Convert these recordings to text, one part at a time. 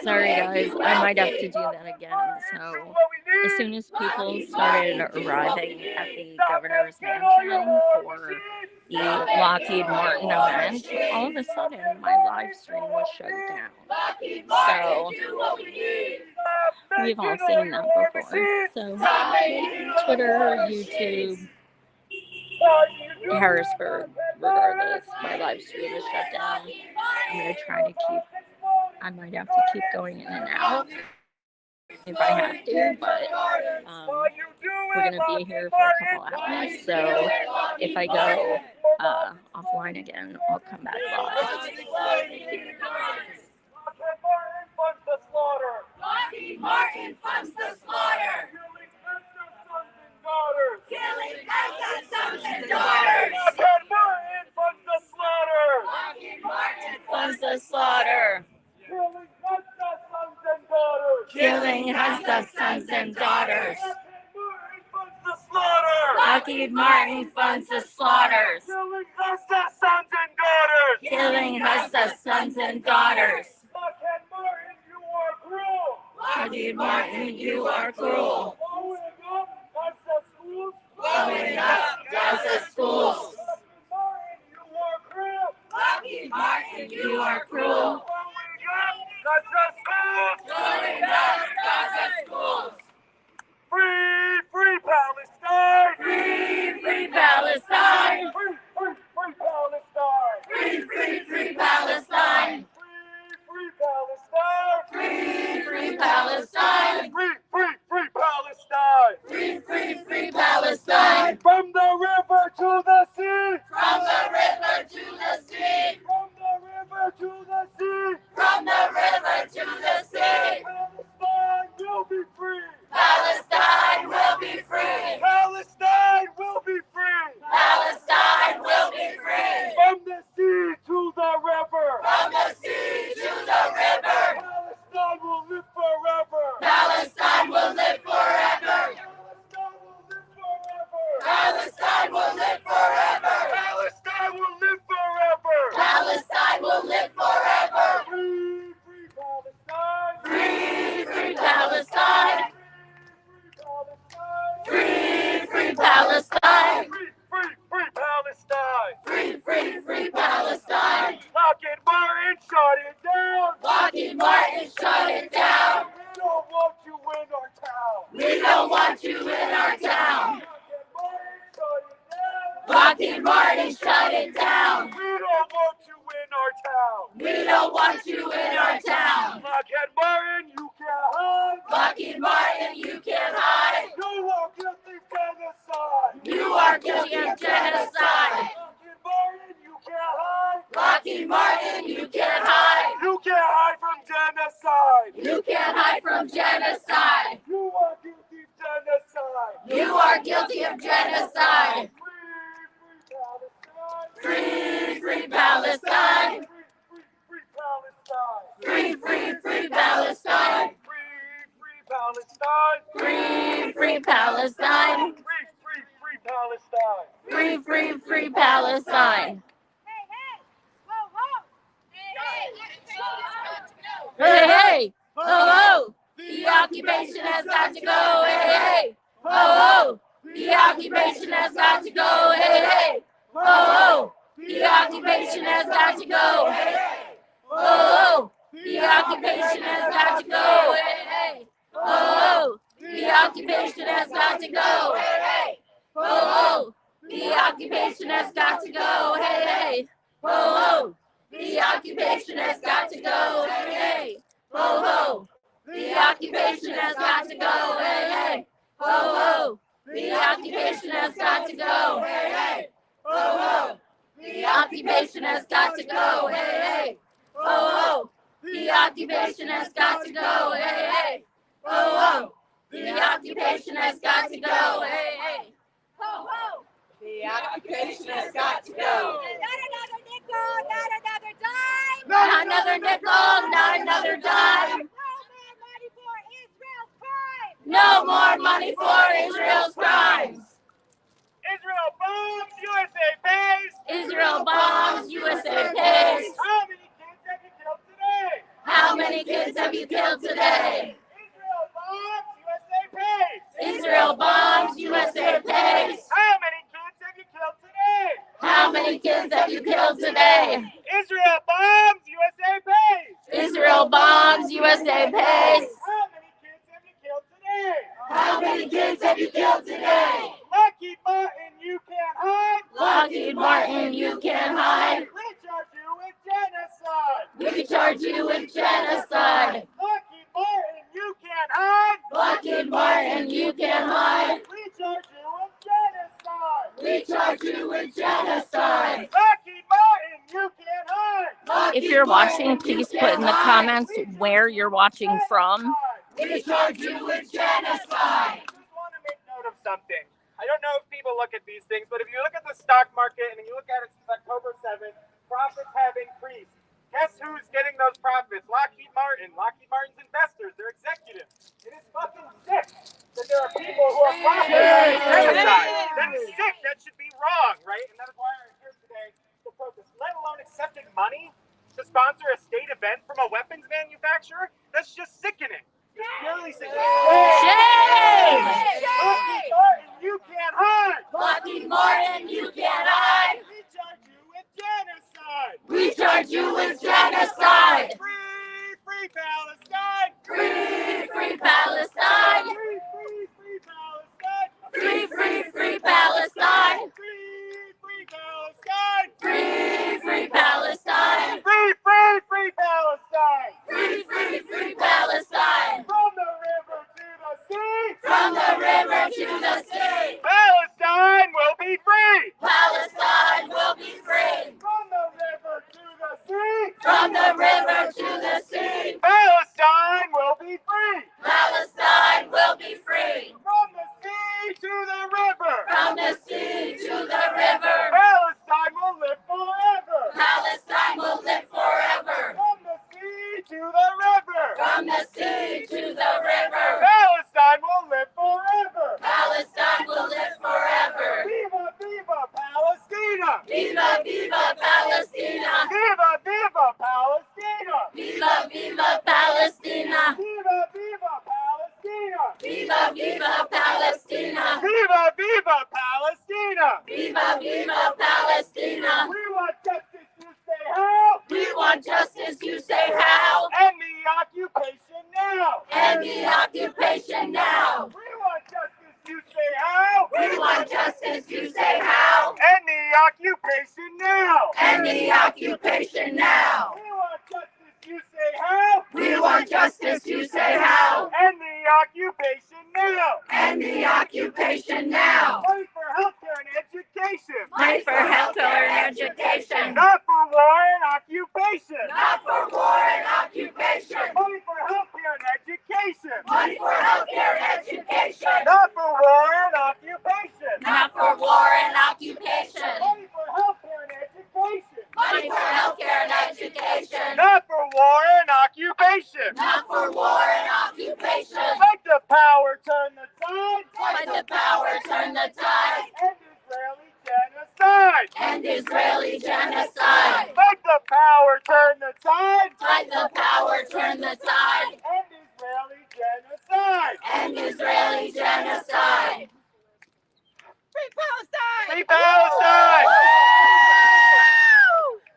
Sorry guys, I might have to do that again. So as soon as people started arriving at the governor's mansion for the Lockheed Martin event, all of a sudden my live stream was shut down. So we've all seen that before. So Twitter, YouTube, Harrisburg, regardless, my live stream is shut down. I'm gonna try to keep. I might have to keep going in and out if I have to, but we're gonna be here for a couple hours. So if I go offline again, I'll come back live. Lockheed Martin funds the slaughter. Killing Texas sons and daughters. Lockheed Martin funds the slaughter. Lockheed Martin Funds the slaughter. Killing Texas sons and daughters. Lockheed Martin funds the slaughters. Killing Texas sons and daughters. Killing Texas sons and daughters. Lockheed Martin, you are cruel. Blowing up Gaza schools. Lockheed Martin, you are cruel. Blowing up Gaza schools. Free, free Palestine! Free, free Palestine. Free, free, free Palestine! Free, free, free Palestine. Free, free Palestine! Free, free Palestine. Free, free, free Palestine! Free, free, free Palestine. From the river to the sea! From the river to the sea. From the river to the sea! From the river to the sea. Palestine will be free! Palestine will be free. Palestine will be free! Palestine will be free. From the sea to the river! From the sea to the river. Palestine will live forever! Palestine will live forever. Palestine will live forever! Palestine will live forever. Palestine will live forever! Palestine will live forever. Free, free Palestine! Free, free Palestine. Free, Free, free free Palestine! Palestine. Free, free, free Palestine! Free, free, free Palestine. Lockheed Martin, shut it down! Lockheed Martin, shut it down. We don't want you in our town! We don't want you in our town. Lockheed Martin, shut Lockheed Martin, shut it down! it down. We don't want you in our town! We don't want you in our town. Lockheed Martin, you can't hide! Lockheed Martin, you can't hide. You are guilty of genocide! You are guilty of genocide. Lockheed Martin, you can't hide! Lockheed Martin, you can't hide. You can't hide from genocide! You can't hide from genocide. You are guilty of genocide! You are guilty of genocide. Free, free Palestine! Free, free, free Palestine. Free, free, free Free, free Palestine! Palestine. Free, free Palestine! Free, free Palestine. Free, free, free Palestine! Free, free, free Palestine. Hey, hey, ho, ho. The occupation has got to go. Hey, hey. Ho, ho. The occupation has got to go. Hey, hey. Ho, ho. The occupation has got to go. Hey, hey. Ho, ho. The occupation has got to go. Hey, hey. Ho, ho. The occupation has got to go. Hey, hey. Ho, ho. The occupation has got to go. Hey, hey. Ho, ho. The occupation has got to go. Hey, hey. Ho, ho. The occupation has got to go. Hey, hey. Ho, ho. The occupation has got to go. Hey, hey. Ho, ho. The occupation has got to go. Hey, hey. Ho, ho. The occupation has got to go. Hey, hey. Ho, ho. The occupation has got to go. Hey, hey. Ho, ho. The occupation has got to go. Not another nickel, not another dime. Not another nickel, not another dime. No more money for Israel's crimes. No more money for Israel's crimes. Israel bombs, USA pays! Israel bombs, USA pays. How many kids have been killed today? How many many kids have you killed today? Israel bombs, USA pays. Israel bombs, USA pays. How many kids have you killed today? How many kids have you killed today? Israel bombs, USA pays. Israel bombs, USA pays. How many kids have you killed today? Lockheed Martin, you can't hide. Lockheed Martin, you can't hide. We charge you with genocide. We charge you with genocide. Lockheed Martin, you can't hide. Lockheed Martin, you can't hide. We charge you with genocide. We charge you with genocide. Lockheed Martin, you can't hide. If you're watching, please put in the comments where you're watching from. We charge you with genocide. I just want to make note of something. I don't know if people look at these things, but if you look at the stock market and you look at it since October 7th, profits have increased. Guess who's getting those profits? Lockheed Martin. Lockheed Martin's investors. They're executives. It is fucking sick that there are people who are profiting on genocide. That is sick. That should be wrong, right? And that is why I'm here today to protest, let alone accepting money to sponsor a state event from a weapons manufacturer. That's just sickening. It's purely sickening. Shame! Lockheed Martin, you can't hide. Lockheed Martin, you can't hide. We charge you with genocide. We charge you with genocide. Free Palestine. Free Palestine. Free Palestine. Free Palestine. Free Palestine. Free Palestine. Free Palestine. Free Palestine. From the river to the sea. From the river to the sea. Palestine will be free. Palestine will be free. From the river to the sea. From the river to the sea. Palestine will be free. Palestine will be free. From the sea to the river. From the sea to the river. Palestine will live forever. Palestine will live forever. From the sea to the river. From the sea to the river. Palestine will live forever. Palestine will live forever. Viva, viva Palestina. Viva, viva Palestina. Viva, viva Palestina. Viva, viva Palestina. Viva, viva Palestina. Viva, viva Palestina. Viva, viva Palestina. Viva, viva Palestina. We want justice, you say how? We want justice, you say how? End the occupation now. End the occupation now. We want justice, you say how? We want justice, you say how? End the occupation now. End the occupation now. We want justice, you say how? We want justice, you say how? End the occupation now. End the occupation now. Fight for healthcare and education. Fight for healthcare and education. Not for war and occupation. Not for war and occupation. Fight for healthcare and education. Money for healthcare and education. Not for war and occupation. Not for war and occupation. Fight for healthcare and education. Money for healthcare and education. Not for war and occupation. Not for war and occupation. Let the power turn the tide. Let the power turn the tide. End Israeli genocide. End Israeli genocide. Let the power turn the tide. Let the power turn the tide. End Israeli genocide. End Israeli genocide. Free Palestine!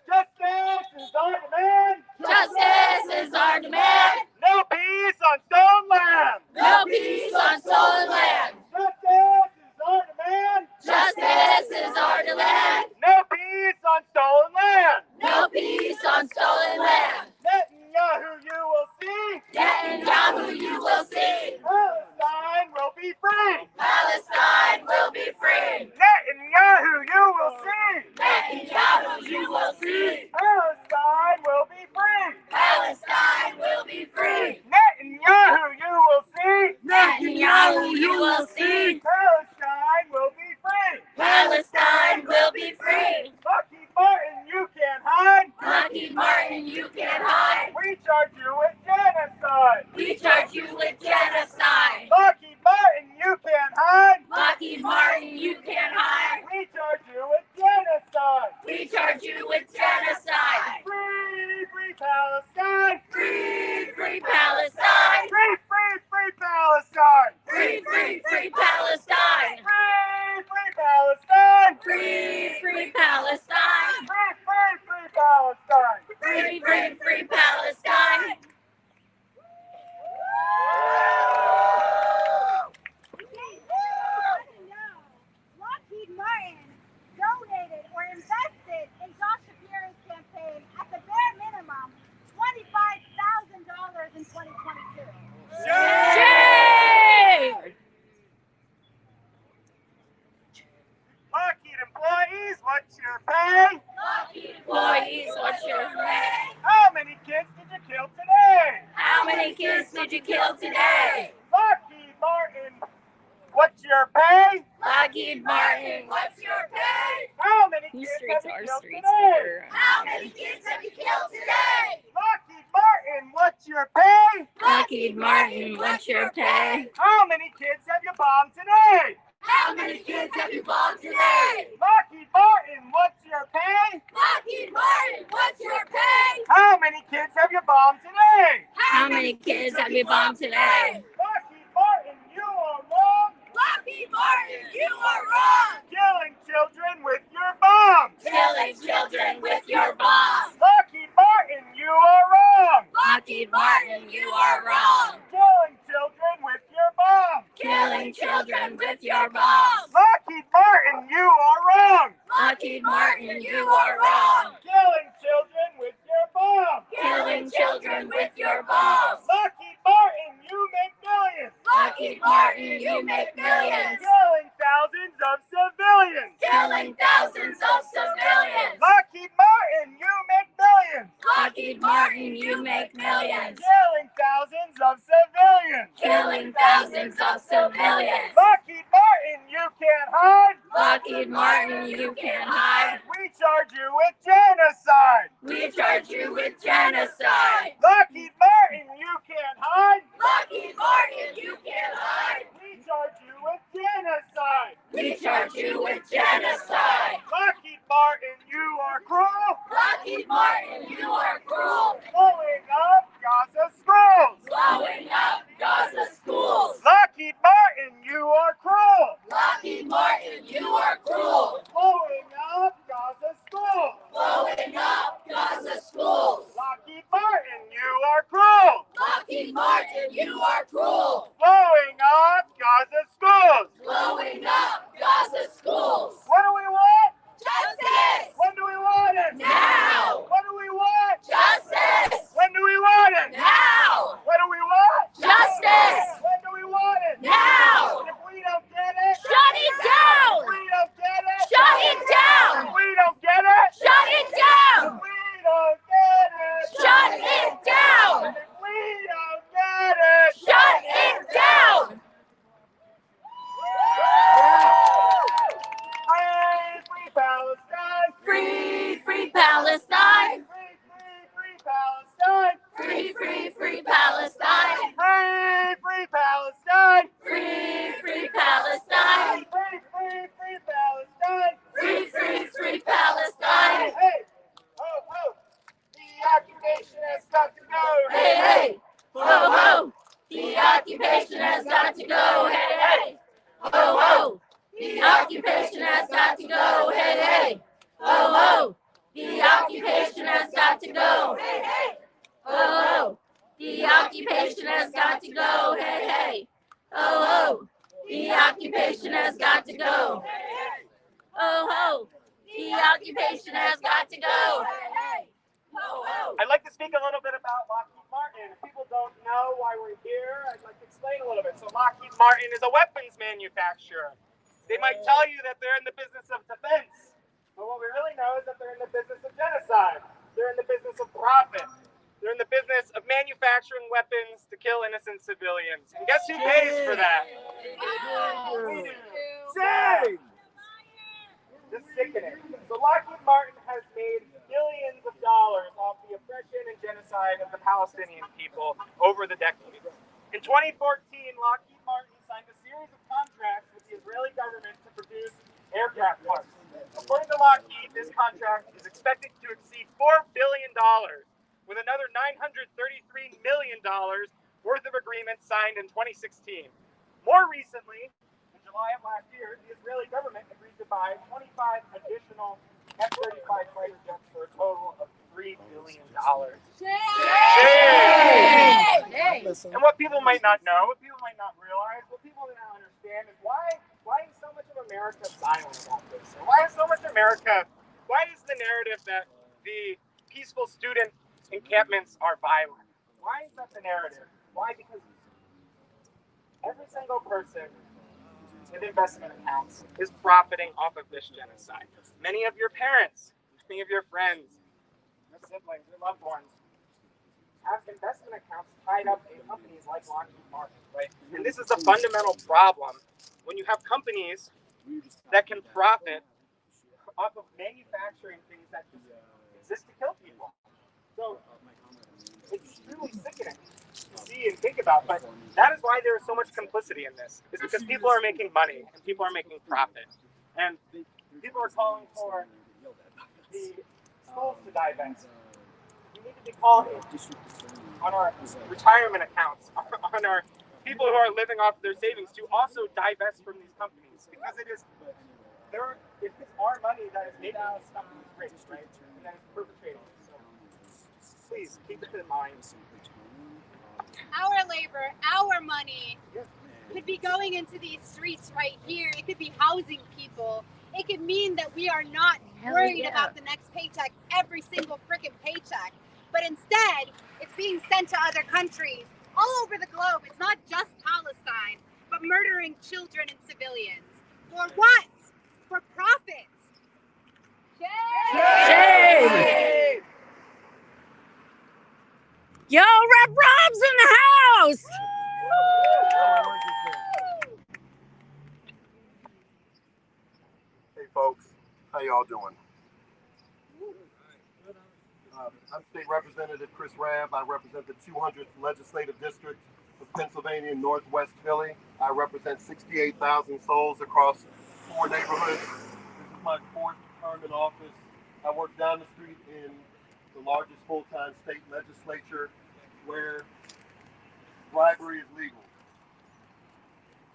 Justice is our demand. Justice is our demand. No peace on stolen land. No peace on stolen land. Justice is our demand. Justice is our demand. No peace on stolen land. No peace on stolen land. Netanyahu, you will see. Netanyahu, you will see. Palestine will be free. Palestine will be free. Netanyahu, you will see. Netanyahu, you will see. Palestine will be free. Palestine will be free. Netanyahu, you will see. Netanyahu, you will see. Palestine will be free. Palestine will be free. Lockheed Martin, you can't hide. Lockheed Martin, you can't hide. We charge you with genocide. We charge you with genocide. Lockheed Martin, you can't hide. Lockheed Martin, you can't hide. We charge you with genocide. We charge you with genocide. Free Palestine. Free Free, free, free Palestine. Lockheed Martin donated or invested in Josh Shapiro's campaign at the bare minimum $25,000 in 2022. Shame! Lockheed employees, what's your pay? Lockheed employees, what's your pay? How many kids did you kill today? How many kids did you kill today? Lockheed Martin, what's your pay? Lockheed Martin, what's your pay? How many These kids streets have you are killed streets today? for How many kids have you killed today? Lockheed Martin, what's your pay? Lockheed Martin, what's your pay? How many kids have you bombed today? How many kids have you bombed today? Lockheed Martin, what's your pay? Lockheed Martin, what's your pay? How many kids have you bombed today? How many kids have you bombed today? Lockheed Martin, you are wrong. Lockheed Martin, you are wrong. Killing children with your bombs. Killing children with your bombs. Lockheed Martin, you are wrong. Lockheed Martin, you are wrong. Killing children with your bombs. Killing children with your bombs. Lockheed Martin, you are wrong. Lockheed Martin, you are wrong. Killing children with your bombs. Killing children with your bombs. Lockheed Martin, you make millions. Lockheed Martin, you make millions. Killing thousands of civilians. Killing thousands of civilians. Lockheed Martin, you make millions. Lockheed Martin, you make millions. Killing thousands of civilians. Killing thousands of civilians. Lockheed Martin, you can't hide. Lockheed Martin, you can't hide. We charge you with genocide. We charge you with genocide. Lockheed Martin, you can't hide. Lockheed Martin, you can't hide. We charge you with genocide. We charge you with genocide. Lockheed Martin, you are cruel. Lockheed Martin, you are cruel. Blowing up Gaza schools. Blowing up Gaza schools. Lockheed Martin, you are cruel. Lockheed Martin, you are cruel. Blowing up Gaza schools. Blowing up Gaza schools. Lockheed Martin, you are cruel. Lockheed Martin, you are cruel. Blowing up Gaza schools. Blowing up Gaza schools. What do we want? Justice! When do we want it? Now! What do we want? Justice! When do we want it? Now! What do we want? Justice! When do we want it? Now! If we don't get it, Shut it down! if we don't get it, Shut it down! if we don't get it, Shut it down! if we don't get it, Shut it down! if we don't get it, Shut it down! Free Palestine! Free, free Palestine! Free Palestine! Free, free, free Palestine! Free Palestine! Free, free Palestine! Free Palestine! Free, free, free Palestine! Hey! Oh! The occupation has got to go! Hey, hey! Ho, ho! The occupation has got to go! Hey, hey! Ho, ho! The occupation has got to go! Hey, hey! Ho, ho! The occupation has got to go! Hey, hey! Ho, ho! The occupation has got to go! Hey, hey! Ho, ho! The occupation has got to go! Ho, ho! The occupation has got to go! Ho, ho! I'd like to speak a little bit about Lockheed Martin. If people don't know why we're here, I'd like to explain a little bit. So Lockheed Martin is a weapons manufacturer. They might tell you that they're in the business of defense, but what we really know is that they're in the business of genocide. They're in the business of profit. They're in the business of manufacturing weapons to kill innocent civilians. And guess who pays for that? Say! Just sickening. So Lockheed Martin has made billions of dollars off the oppression and genocide of the Palestinian people over the decades. In 2014, Lockheed Martin signed a series of contracts with the Israeli government to produce aircraft parts. According to Lockheed, this contract is expected to exceed $4 billion, with another $933 million worth of agreements signed in 2016. More recently, in July of last year, the Israeli government agreed to buy 25 additional F-35 fighter jets for a total of billion. Hey! And what people might not know, what people might not realize, what people may not understand is why is so much of America silent about this? Or why is the narrative that the peaceful student encampments are violent? Why is that the narrative? Why? Because every single person with investment accounts is profiting off of this genocide. Many of your parents, many of your friends, your siblings, your loved ones have investment accounts tied up in companies like Lockheed Martin, right? And this is a fundamental problem when you have companies that can profit off of manufacturing things that just exist to kill people. So it's really sickening to see and think about, but that is why there is so much complicity in this. It's because people are making money and people are making profit. And people are calling for the schools to divest. We need to be calling on our retirement accounts, on our people who are living off their savings to also divest from these companies, because it's our money that is making these companies rich, right? And that is perpetrating it. So please keep it in mind. Our labor, our money could be going into these streets right here. It could be housing people. It could mean that we are not worried about the next paycheck, every single freaking paycheck. But instead, it's being sent to other countries all over the globe. It's not just Palestine, but murdering children and civilians. For what? For profit. Shame! Yo, Rep Rob's in the house! Hey folks, how y'all doing? I'm State Representative Chris Rabb. I represent the 200th Legislative District of Pennsylvania, Northwest Philly. I represent 68,000 souls across 4 neighborhoods. This is my 4th term in office. I work down the street in the largest full-time state legislature where bribery is legal,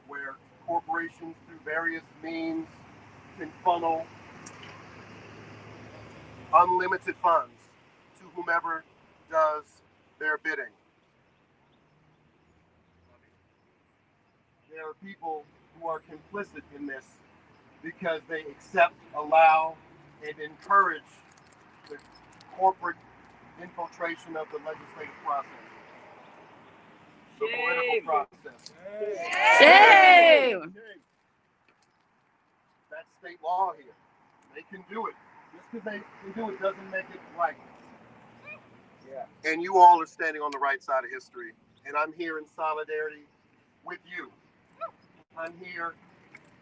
where corporations through various means can funnel unlimited funds to whomever does their bidding. There are people who are complicit in this because they accept, allow, and encourage the corporate infiltration of the legislative process, the political process. Shame! That's state law here. They can do it. Just because they can do it doesn't make it right. And you all are standing on the right side of history. And I'm here in solidarity with you. I'm here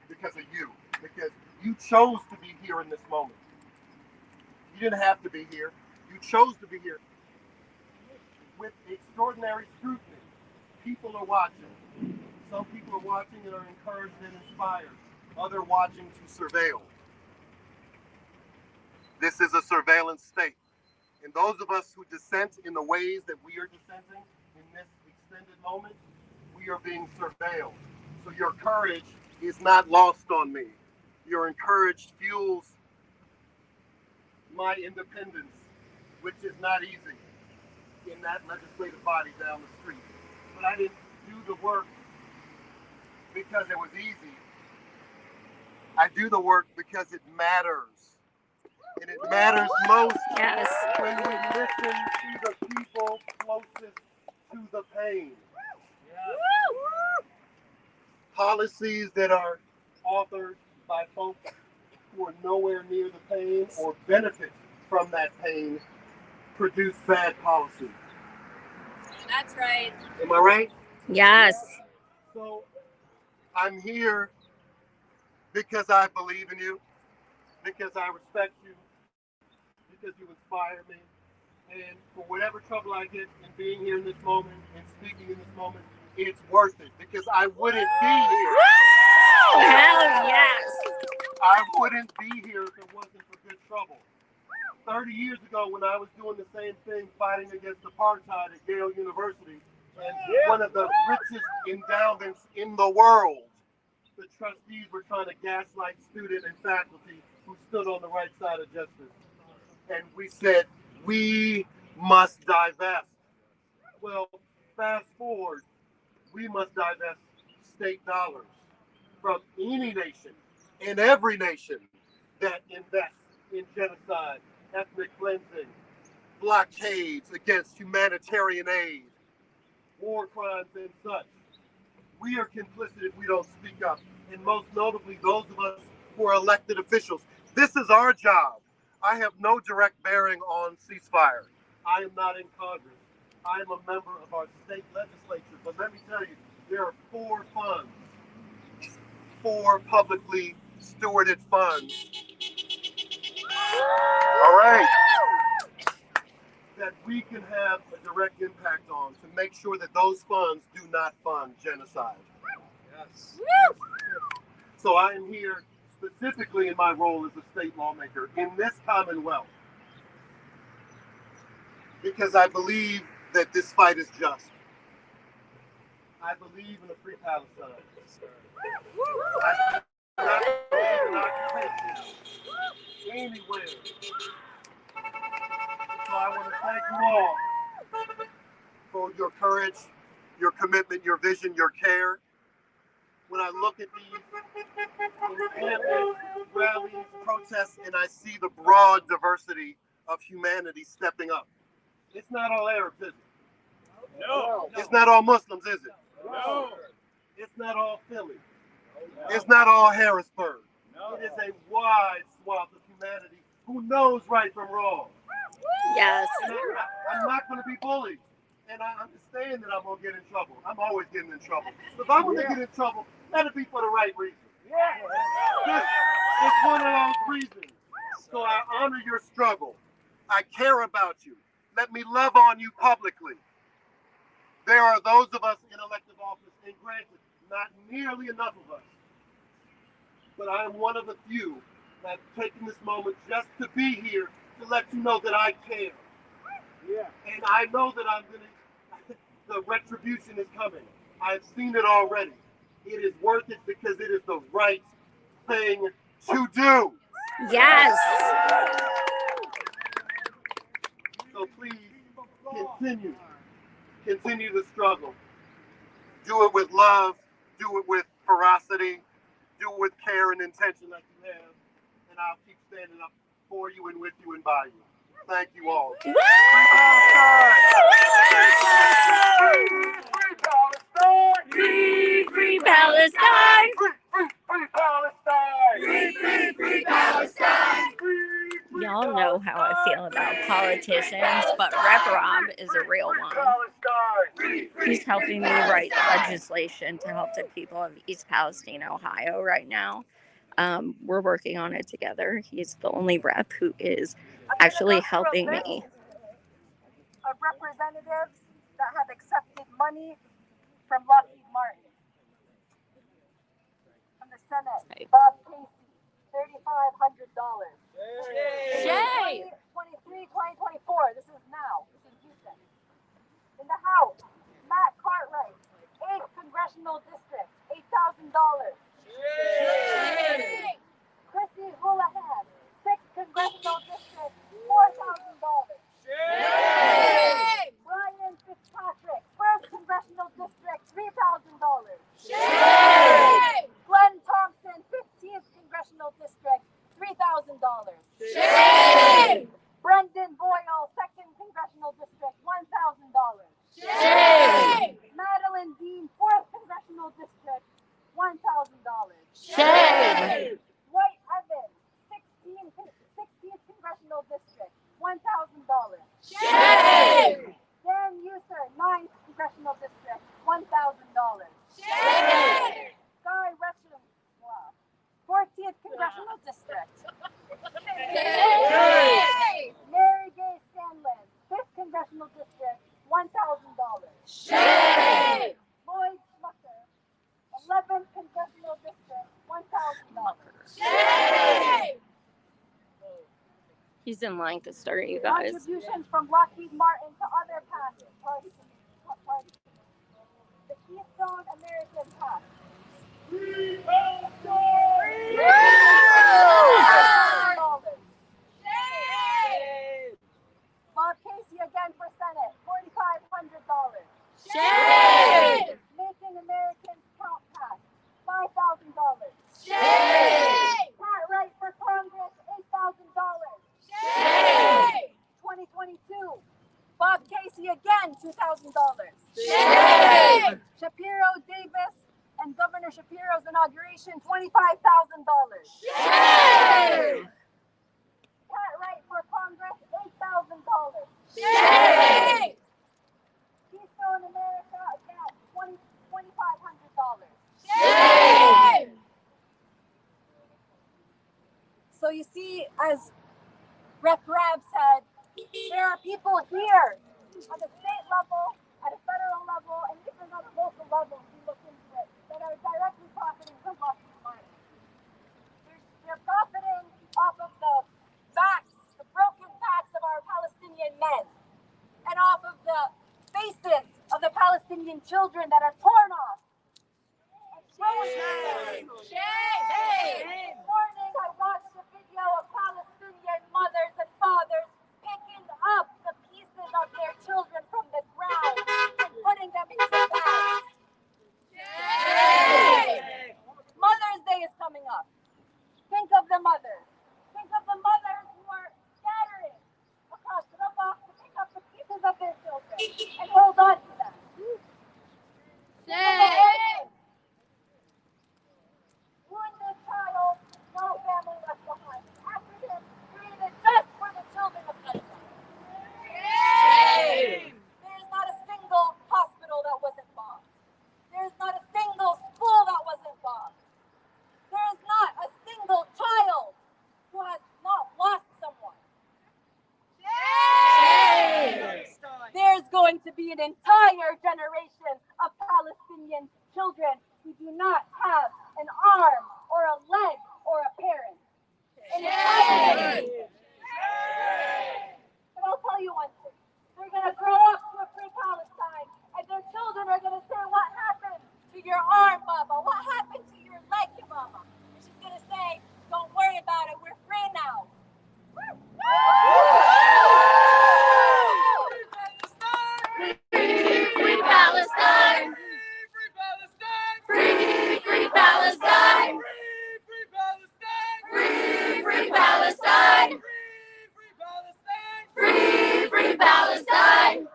because of you. Because you chose to be here in this moment. You didn't have to be here. You chose to be here. With extraordinary scrutiny. People are watching. Some people are watching and are encouraged and inspired. Others watching to surveil. This is a surveillance state. And those of us who dissent in the ways that we are dissenting in this extended moment, we are being surveilled. So your courage is not lost on me. Your encouraged fuels my independence, which is not easy in that legislative body down the street. But I didn't do the work because it was easy. I do the work because it matters. And it matters most when we listen to the people closest to the pain. Policies that are authored by folks who are nowhere near the pain or benefit from that pain produce bad policy. That's right. Am I right? Yes. So I'm here because I believe in you, because I respect you, because you inspire me. And for whatever trouble I get in being here in this moment and speaking in this moment, it's worth it because I wouldn't be here. Hell yes. I wouldn't be here if it wasn't for good trouble. 30 years ago when I was doing the same thing, fighting against apartheid at Yale University, and one of the richest endowments in the world, the trustees were trying to gaslight student and faculty who stood on the right side of justice. And we said, We must divest. Well, fast forward, we must divest state dollars from any nation and every nation that invests in genocide, ethnic cleansing, blockades against humanitarian aid, war crimes, and such. We are complicit if we don't speak up, and most notably those of us who are elected officials. This is our job. I have no direct bearing on ceasefire. I am not in Congress. I am a member of our state legislature. But let me tell you, there are four publicly stewarded funds. All right. That we can have a direct impact on to make sure that those funds do not fund genocide. Yes. So I am here specifically in my role as a state lawmaker in this Commonwealth because I believe that this fight is just. I believe in a free Palestine. I do not believe in occupation anywhere. So I want to thank you all for your courage, your commitment, your vision, your care. When I look at these encampments, rallies, protests, and I see the broad diversity of humanity stepping up. It's not all Arabs, is it? No. It's not all Muslims, is it? No. It's not all Philly. It's not all Harrisburg. It is a wide swath of humanity who knows right from wrong. Yes. And I'm not going to be bullied. And I understand that I'm going to get in trouble. I'm always getting in trouble. But if I'm going to get in trouble, let it be for the right reason. This is one of those reasons. So I honor your struggle. I care about you. Let me love on you publicly. There are those of us in elective office, and granted, not nearly enough of us. But I am one of the few that have taken this moment just to be here to let you know that I care. Yeah. And I know that the retribution is coming. I've seen it already. It is worth it because it is the right thing to do. Yes. So please continue the struggle. Do it with love, do it with ferocity, do it with care and intention like you have. And I'll keep standing up for you and with you and by you. Thank you all. Free Palestine! Free Palestine! Free Palestine! Free Palestine! Y'all know how I feel about politicians, but Rep Rob is a real one. He's helping me write legislation to help the people of East Palestine, Ohio right now. We're working on it together. He's the only rep who is actually helping me. Of representatives that have accepted money from Lockheed Martin. From the Senate, Bob Casey, $3,500. Yay! 2023, 2024, this is now. This is Houston. In the House, Matt Cartwright, 8th Congressional District, $8,000. Chrissy Houlihan, 6th Congressional District, $4,000. Brian Fitzpatrick, 1st Congressional District, $3,000. Glenn Thompson, 15th Congressional District, $3,000. Brendan Boyle, 2nd Congressional District, $1,000. Madeline Dean, 4th Congressional District, $1,000. White Evans, 16th Congressional District, $1,000. Dan User, 9th Congressional District, $1,000. Guy Retcham, 14th Congressional District. Mary Gay Scanlon, 5th Congressional District, $1,000. Lloyd Schmucker, 11th Congressional District, $1,000. He's in Lancaster, you guys. Contributions from Lockheed Martin to other parties. The Keystone American Pact. 2022. Bob Casey again, $2,000. Shame! Shapiro Davis and Governor Shapiro's inauguration, $25,000. Shame! Cartwright for Congress, $8,000. Shame! Keystone America again, $2,500. Shame! So you see, as Rep. Rab said, there are people here at the state level, at a federal level, and even on a local level, if you look into it, that are directly profiting from Lockheed Martin. They're profiting off of the backs, the broken backs of our Palestinian men, and off of the faces of the Palestinian children that are torn off. Shame! Shame! This morning I watched a video of Palestinian mothers and fathers picking up the pieces of their children from the ground and putting them into bags. Shame! Mother's Day is coming up. Think of the mothers. Think of the mothers who are scattering across Rabah to pick up the pieces of their children and hold on to them. Shame! Wounded child, no family left behind. Acronym created just for the children of Gaza. Shame! There is not a single hospital that wasn't bombed. There is not a single school that wasn't bombed. There is not a single child who has not lost someone. Shame! There's going to be an entire generation of Palestinian children who do not have an arm or a leg or a parent. An entire Shame! But I'll tell you one thing. They're going to grow up to a free Palestine, and their children are going to say, what happened to your arm, Mama? What happened to your leg, Mama? And she's going to say, don't worry about it. We're free now. Free Palestine! Free, free Palestine! Free, free Palestine! Free, free Palestine!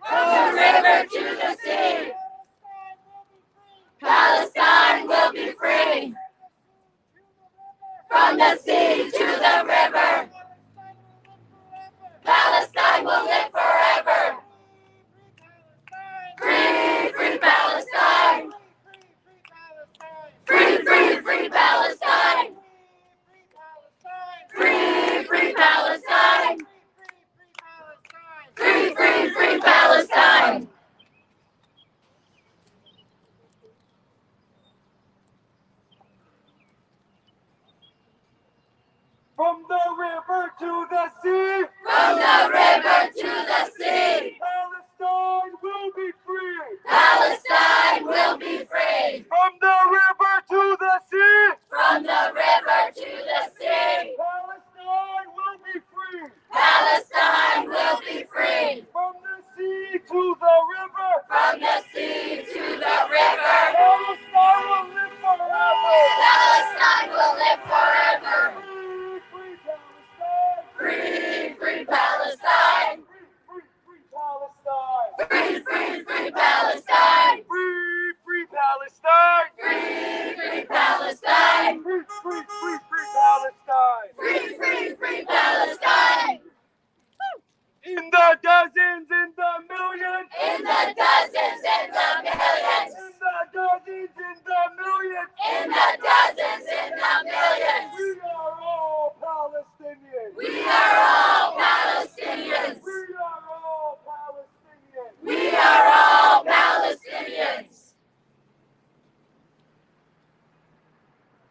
From the river to the sea, Palestine will be free. From the sea to the river, Palestine will live forever. Free, free Palestine. Free, free, free Palestine. Free, free Palestine. Free, free, free Palestine. From the river to the sea, From the river to the sea, Palestine will be free. Palestine will be free. From the river to the sea, From the river to the sea, Palestine will be free. Palestine will be free. From the sea to the river, From the sea to the river, Palestine will live forever. Palestine will live forever. Free, free Palestine. Free, free, free Palestine. Free, free, free Free, Palestine. free, free Palestine. Free, free Palestine. Free, free, free Palestine. Free, free, free Palestine. Free, free, free Palestine. In the dozens, in the millions. In the dozens, in the millions. In the dozens, in the millions. In the dozens, in the millions. We are all Palestinians. We are all Palestinians. We are all Palestinians. We are all Palestinians.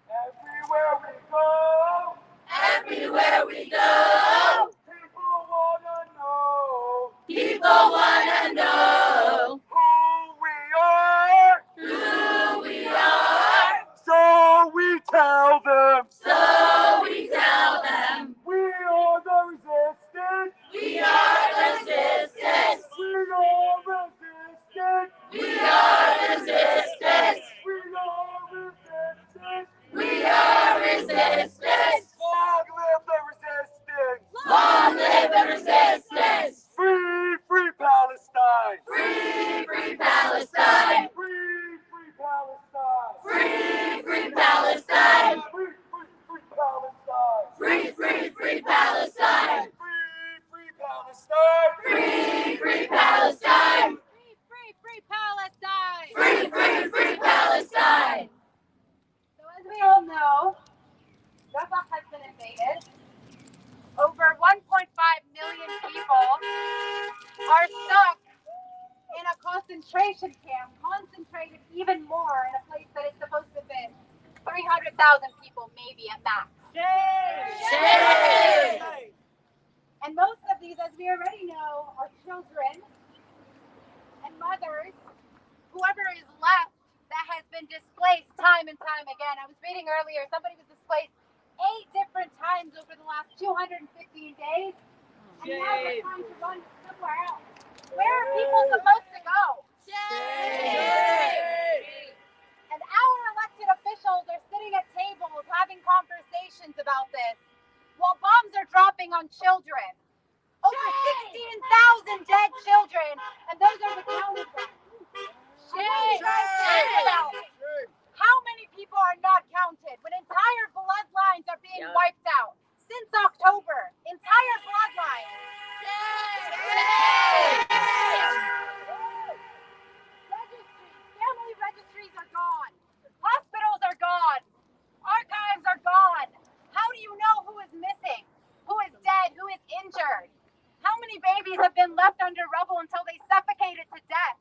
Everywhere we go, Everywhere we go, people wanna know people wanna know who we are. who we are. So we tell them So we tell them we are the resistance. we are resistance. We are resistance. We are resistance. We are resistance. We are resistance. free Palestine! Free Palestine! Free Palestine! Free Palestine! Free Palestine! So as we all know, Rafah has been invaded. Over 1.5 million people are stuck in a concentration camp, concentrated even more in a place that is supposed to fit 300,000 people, maybe at max. Shame! And most of these, as we already know, are children and mothers, whoever is left that has been displaced time and time again. I was reading earlier, somebody was displaced 8 different times over the last 215 days, and now they're trying to run somewhere else. Where are people supposed to go? And our elected officials are sitting at tables having conversations about this while bombs are dropping on children. Over 16,000 dead children, and those are the counted ones. How many people are not counted when entire bloodlines are being wiped out since October? Entire bloodlines. Family registries are gone. Hospitals are gone. Archives are gone. How do you know who is missing? Who is dead? Who is injured? How many babies have been left under rubble until they suffocated to death?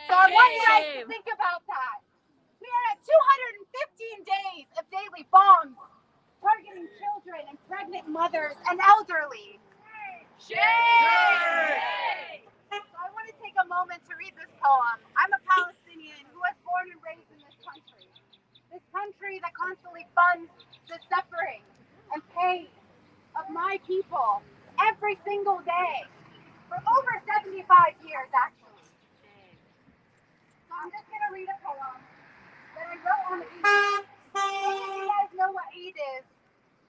So I want you guys to think about that. We are at 215 days of daily bombs targeting children and pregnant mothers and elderly. So I want to take a moment to read this poem. I'm a Palestinian who was born and raised in this country. This country that constantly funds the suffering and pain of my people every single day for over 75 years, actually. So I'm just going to read a poem that I wrote on Eid. You guys know what Eid is.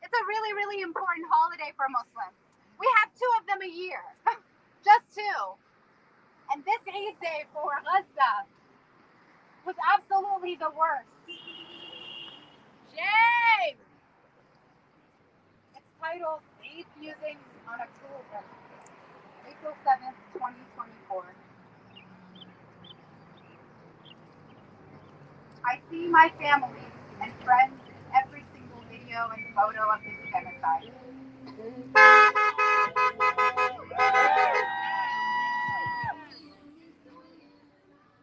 It's a really, really important holiday for Muslims. We have 2 of them a year. Just 2. And this Eid day for Gaza was absolutely the worst. Shame! It's titled Eid Musings on a Cruel Day, April 7th, 2024. I see my family and friends in every single video and photo of this genocide.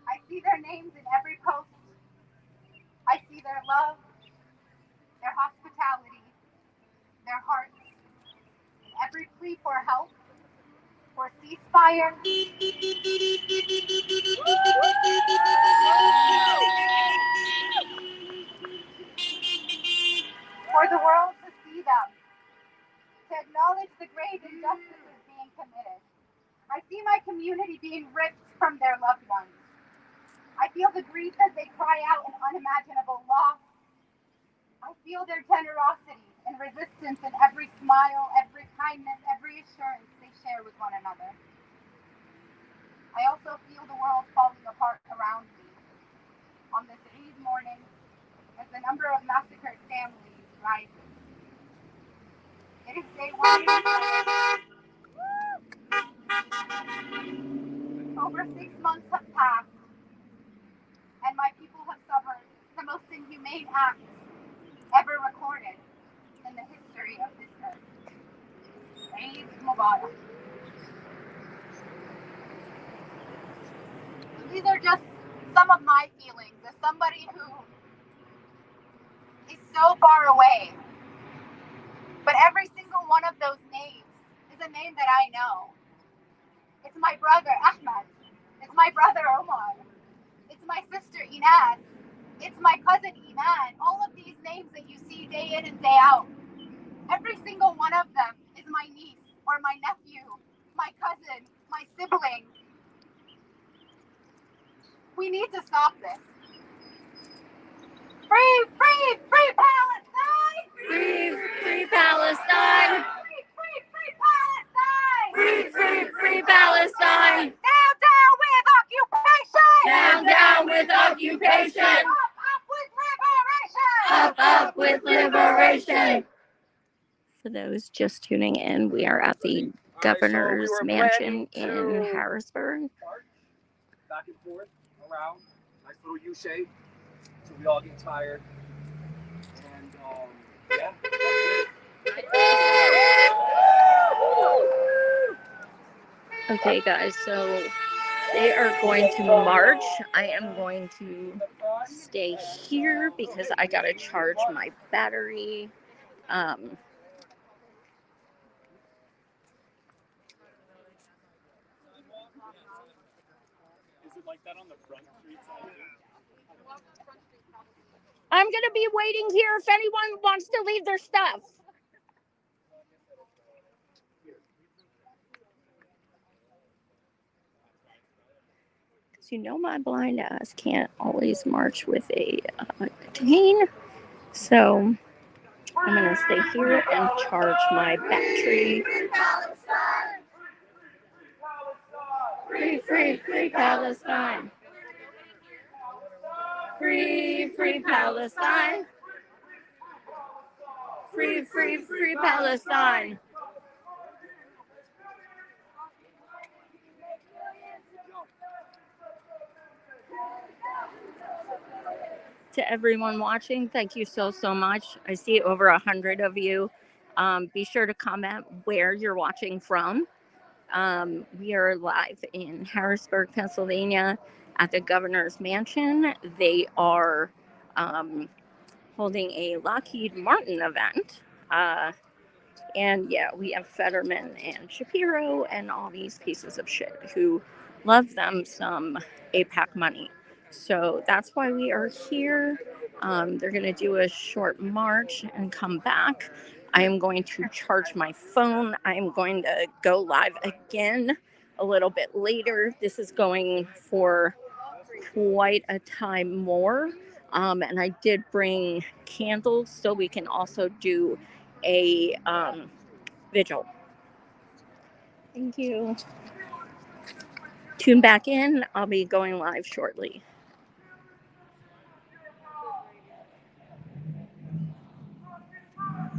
I see their names in every post. I see their love, their hospitality, their hearts, in every plea for help, for ceasefire. For the world to see them, to acknowledge the grave injustices being committed. I see my community being ripped from their loved ones. I feel the grief as they cry out in unimaginable loss. I feel their generosity and resistance in every smile, every kindness, every assurance they share with one another. I also feel the world falling apart around me on this Eid morning as the number of massacred families rises. It is day 1. Over 6 months have passed, and my people have suffered the most inhumane acts ever recorded in the history of this earth. Eid Mubarak. These are just some of my feelings as somebody who is so far away. But every single one of those names is a name that I know. It's my brother Ahmed. It's my brother Omar. It's my sister Inez. It's my cousin Iman. All of these names that you see day in and day out. Every single one of them is my niece or my nephew, my cousin, my sibling. We need to stop this. Free Palestine! Free Palestine! Free Palestine! Down with occupation! Down with occupation! Up with liberation! Up with liberation! For those just tuning in, we are at the governor's mansion in Harrisburg. Back and forth, around, nice little U shape, so we all get tired. And yeah, that's it. Okay, guys, so they are going to march. I am going to stay here because I gotta charge my battery. Is it like that on the front street side too? I'm gonna be waiting here if anyone wants to leave their stuff. Because you know my blind ass can't always march with a cane. So I'm gonna stay here and charge my battery. Free, free, free Palestine. Free, free Palestine. Free, free, free Palestine. To everyone watching, thank you so much. I see over 100 of you. Be sure to comment where you're watching from. We are live in Harrisburg, Pennsylvania at the governor's mansion. They are holding a Lockheed Martin event. And yeah, we have Fetterman and Shapiro and all these pieces of shit who love them some APAC money. So that's why we are here. They're going to do a short march and come back. I am going to charge my phone. I am going to go live again a little bit later. This is going for quite a time more. And I did bring candles so we can also do a vigil. Thank you. Tune back in. I'll be going live shortly.